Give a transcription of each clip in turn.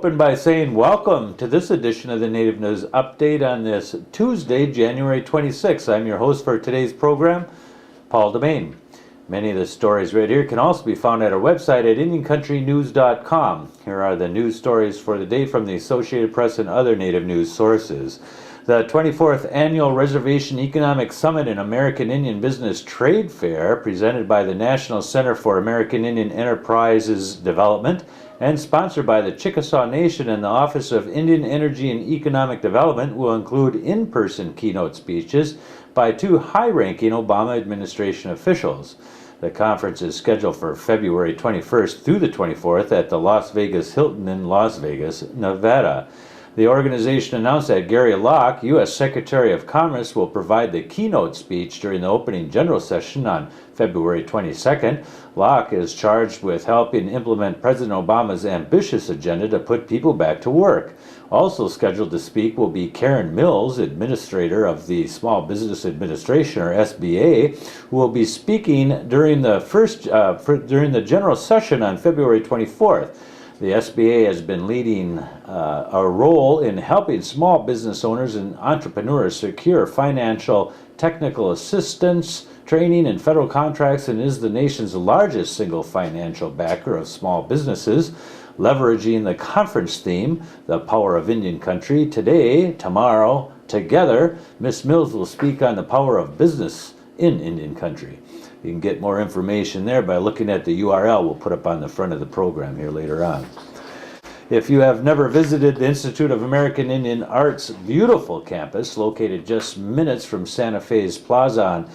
open by saying welcome to this edition of the Native News Update on this Tuesday, January 26th. I'm your host for today's program, Paul Demain. Many of the stories right here can also be found at our website at IndianCountryNews.com. Here are the news stories for the day from the Associated Press and other Native news sources. The 24th Annual Reservation Economic Summit and American Indian Business Trade Fair, presented by the National Center for American Indian Enterprises Development and sponsored by the Chickasaw Nation and the Office of Indian Energy and Economic Development, will include in-person keynote speeches by two high-ranking Obama administration officials. The conference is scheduled for February 21st through the 24th at the Las Vegas Hilton in Las Vegas, Nevada. The organization announced that Gary Locke, U.S. Secretary of Commerce, will provide the keynote speech during the opening general session on February 22nd. Locke is charged with helping implement President Obama's ambitious agenda to put people back to work. Also scheduled to speak will be Karen Mills, administrator of the Small Business Administration, or SBA, who will be speaking during the general session on February 24th. The SBA has been leading a role in helping small business owners and entrepreneurs secure financial technical assistance, training, and federal contracts, and is the nation's largest single financial backer of small businesses. Leveraging the conference theme, The Power of Indian Country, today, tomorrow, together, Ms. Mills will speak on the power of business in Indian Country. You can get more information there by looking at the URL we'll put up on the front of the program here later on. If you have never visited the Institute of American Indian Art's beautiful campus, located just minutes from Santa Fe's Plaza on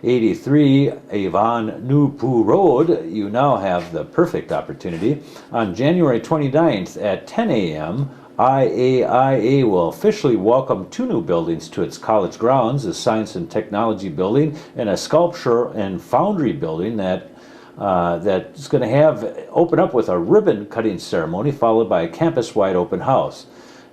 83 Avon Nupu Road, you now have the perfect opportunity. On January 29th at 10 a.m., IAIA will officially welcome two new buildings to its college grounds, a Science and Technology building and a Sculpture and Foundry building that's going to open up with a ribbon cutting ceremony followed by a campus-wide open house.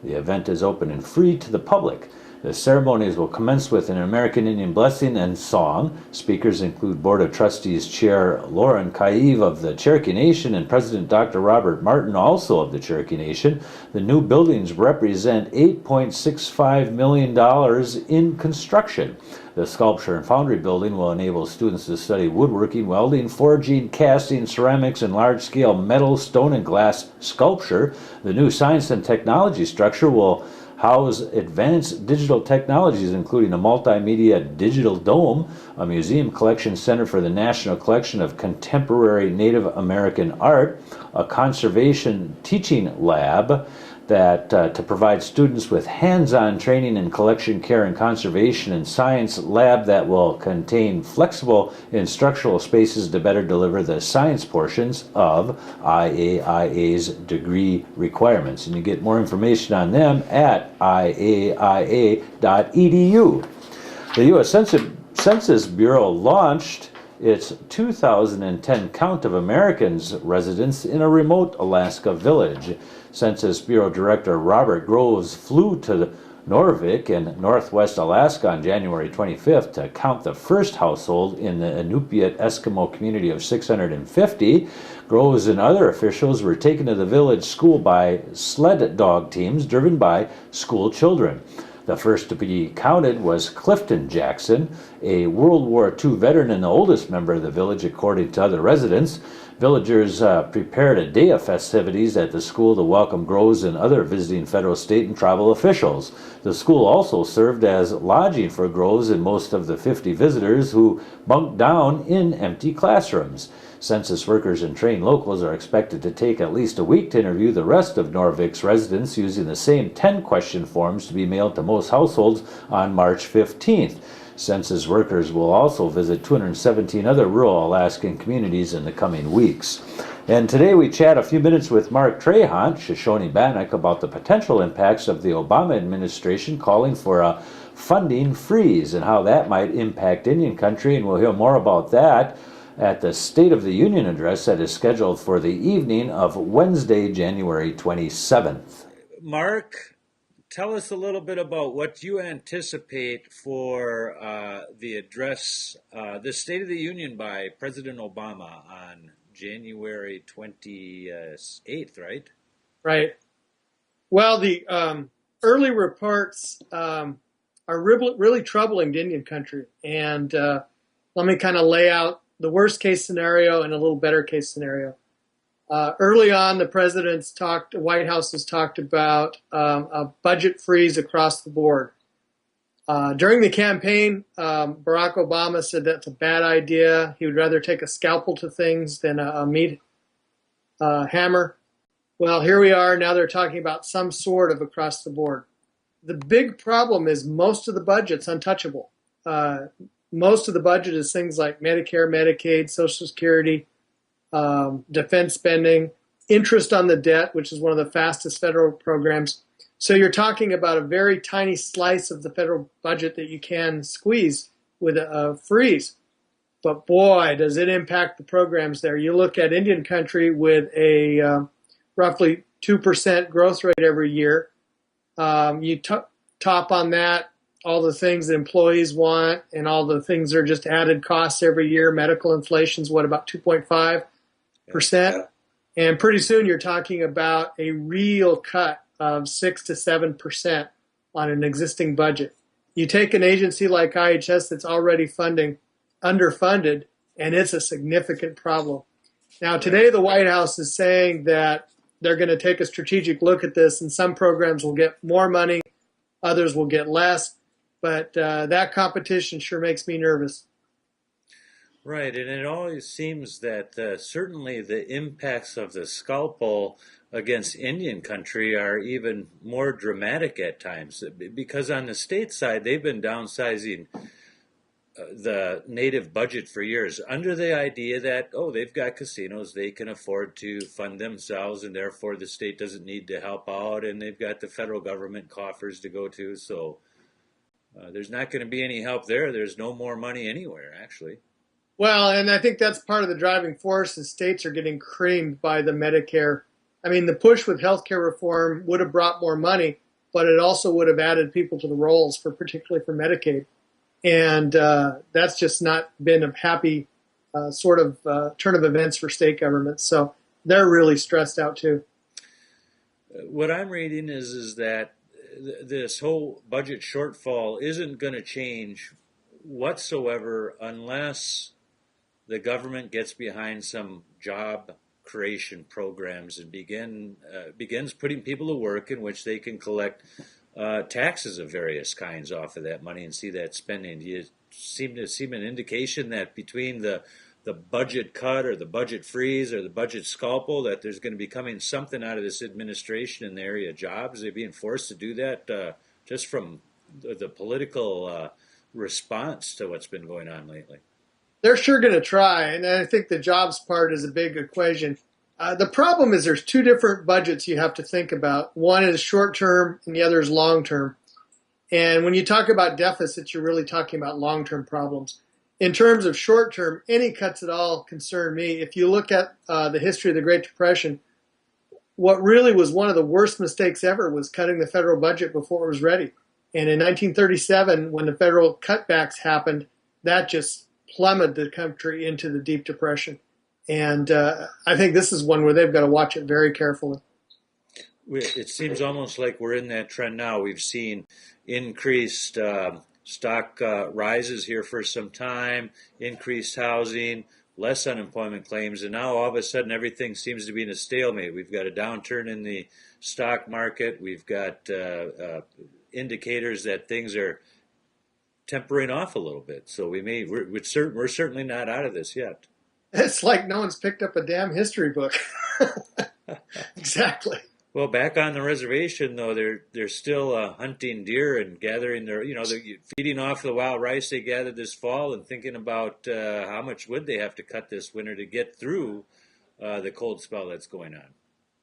The event is open and free to the public. The ceremonies will commence with an American Indian blessing and song. Speakers include Board of Trustees Chair Lauren Kaiv of the Cherokee Nation and President Dr. Robert Martin, also of the Cherokee Nation. The new buildings represent $8.65 million in construction. The Sculpture and Foundry building will enable students to study woodworking, welding, forging, casting, ceramics, and large-scale metal, stone, and glass sculpture. The new Science and Technology structure will house advanced digital technologies, including a multimedia digital dome, a museum collection center for the National Collection of Contemporary Native American Art, a conservation teaching lab to provide students with hands-on training in collection care and conservation, and science lab that will contain flexible instructional spaces to better deliver the science portions of IAIA's degree requirements. And you get more information on them at iaia.edu. The U.S. Census Bureau launched its 2010 count of Americans residents in a remote Alaska village. Census Bureau Director Robert Groves flew to Norvik in northwest Alaska on January 25th to count the first household in the Inupiat Eskimo community of 650. Groves and other officials were taken to the village school by sled dog teams driven by school children. The first to be counted was Clifton Jackson, a World War II veteran and the oldest member of the village, according to other residents. Villagers prepared a day of festivities at the school to welcome Groves and other visiting federal, state, and tribal officials. The school also served as lodging for Groves and most of the 50 visitors who bunked down in empty classrooms. Census workers and trained locals are expected to take at least a week to interview the rest of Norvik's residents using the same 10 question forms to be mailed to most households on March 15th. Census workers will also visit 217 other rural Alaskan communities in the coming weeks. And today we chat a few minutes with Mark Trahant, Shoshone-Bannock, about the potential impacts of the Obama administration calling for a funding freeze and how that might impact Indian Country, and we'll hear more about that at the State of the Union address that is scheduled for the evening of Wednesday, January 27th. Mark, tell us a little bit about what you anticipate for the address, the State of the Union by President Obama on January 28th, right? Right. Well, the early reports are really troubling to Indian country. And let me kind of lay out the worst case scenario and a little better case scenario. Early on, the White House has talked about a budget freeze across the board. During the campaign, Barack Obama said that's a bad idea. He would rather take a scalpel to things than a meat hammer. Well, here we are. Now they're talking about some sort of across the board. The big problem is most of the budget's untouchable. Most of the budget is things like Medicare, Medicaid, Social Security, defense spending, interest on the debt, which is one of the fastest federal programs. So you're talking about a very tiny slice of the federal budget that you can squeeze with a freeze. But boy, does it impact the programs there. You look at Indian country with a roughly 2% growth rate every year. You top on that all the things that employees want and all the things that are just added costs every year. Medical inflation's about 2.5%. And pretty soon you're talking about a real cut of 6 to 7% on an existing budget. You take an agency like IHS that's already underfunded, and it's a significant problem. Now, today the White House is saying that they're going to take a strategic look at this, and some programs will get more money, others will get less, but that competition sure makes me nervous. Right, and it always seems that certainly the impacts of the scalpel against Indian country are even more dramatic at times, because on the state side, they've been downsizing the native budget for years under the idea that, oh, they've got casinos, they can afford to fund themselves, and therefore the state doesn't need to help out, and they've got the federal government coffers to go to, so there's not going to be any help there. There's no more money anywhere, actually. Well, and I think that's part of the driving force is states are getting creamed by the Medicare. I mean, the push with healthcare reform would have brought more money, but it also would have added people to the rolls, particularly for Medicaid. And that's just not been a happy sort of turn of events for state governments. So they're really stressed out too. What I'm reading is that this whole budget shortfall isn't going to change whatsoever unless the government gets behind some job creation programs and begins putting people to work in which they can collect taxes of various kinds off of that money and see that spending. Do you seem an indication that between the budget cut or the budget freeze or the budget scalpel that there's going to be coming something out of this administration in the area of jobs? They're being forced to do that just from the political response to what's been going on lately. They're sure going to try, and I think the jobs part is a big equation. The problem is there's two different budgets you have to think about. One is short-term and the other is long-term. And when you talk about deficits, you're really talking about long-term problems. In terms of short-term, any cuts at all concern me. If you look at the history of the Great Depression, what really was one of the worst mistakes ever was cutting the federal budget before it was ready. And in 1937, when the federal cutbacks happened, that just plummeted the country into the Deep Depression. And I think this is one where they've got to watch it very carefully. It seems almost like we're in that trend now. We've seen increased stock rises here for some time, increased housing, less unemployment claims, and now all of a sudden everything seems to be in a stalemate. We've got a downturn in the stock market. We've got indicators that things are tempering off a little bit. So we're certainly not out of this yet. It's like no one's picked up a damn history book. Exactly. Well, back on the reservation, though, they're still hunting deer and gathering they're feeding off the wild rice they gathered this fall and thinking about how much wood they have to cut this winter to get through the cold spell that's going on.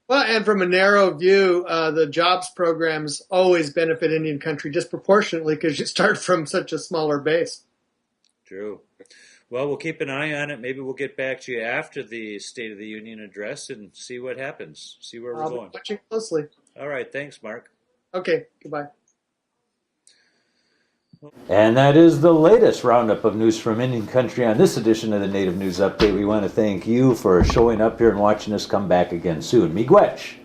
Well, and from a narrow view, the jobs programs always benefit Indian country disproportionately because you start from such a smaller base. True. Well, we'll keep an eye on it. Maybe we'll get back to you after the State of the Union address and see what happens, see where we're going. I'll be watching closely. All right. Thanks, Mark. Okay. Goodbye. And that is the latest roundup of news from Indian country on this edition of the Native News Update. We want to thank you for showing up here and watching us. Come back again soon. Miigwech.